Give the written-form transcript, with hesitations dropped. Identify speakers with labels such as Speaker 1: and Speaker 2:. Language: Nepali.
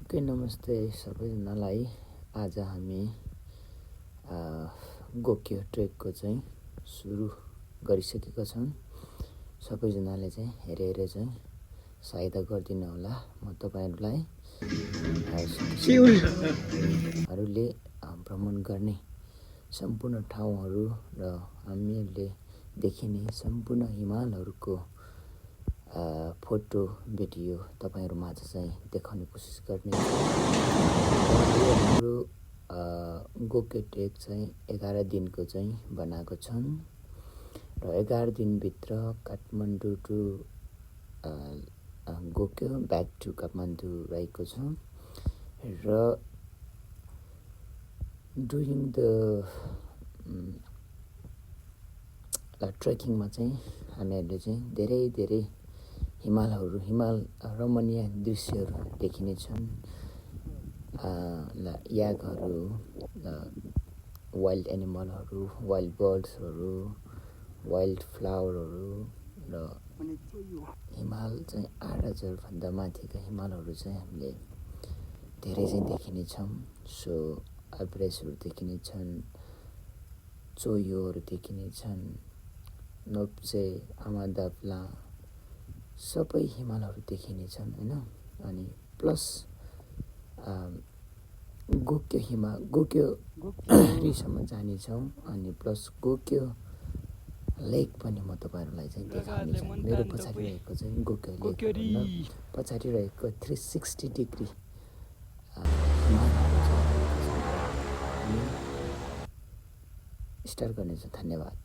Speaker 1: ओके, नमस्ते सबैजनालाई। आज हामी गोक्यो ट्रेकको चाहिँ सुरु गरिसकेका छौँ। सबैजनाले चाहिँ हेरेर चाहिँ सहायता गरिदिनु होला। म तपाईँहरूलाई हरूले भ्रमण गर्ने सम्पूर्ण ठाउँहरू र हामीहरूले देखिने सम्पूर्ण हिमालहरूको फोटो भिडियो तपाईँहरूमाझ चाहिँ देखाउने कोसिस गर्ने। हाम्रो गोक्यो ट्रेक चाहिँ 11 दिनको चाहिँ बनाएको छन् र 11 दिनभित्र Kathmandu to Gokyo back to Kathmandu रहेको छ। र डुरिङ द ट्रेकिङमा चाहिँ हामीहरूले चाहिँ धेरै हिमाल रमणीय दृश्यहरू देखिनेछन्। याकहरू, वाइल्ड एनिमलहरू, वाइल्ड बर्ड्सहरू, वाइल्ड फ्लावरहरू र हिमाल चाहिँ 8000भन्दा माथिका हिमालहरू चाहिँ हामीले धेरै चाहिँ देखिनेछौँ। सो एभरेस्टहरू देखिनेछन्, चोयोहरू देखिनेछन्, नोप्चे, आमादाब्ला सबै हिमालहरू देखिनेछन् होइन। अनि प्लस गोक्योसम्म जानेछौँ। अनि प्लस गोक्यो लेक पनि म तपाईँहरूलाई चाहिँ देखाउनेछु। मेरो पछाडि रहेको चाहिँ गोक्यो लेक र पछाडि रहेको 360 डिग्री स्टार्ट गर्नेछु। धन्यवाद।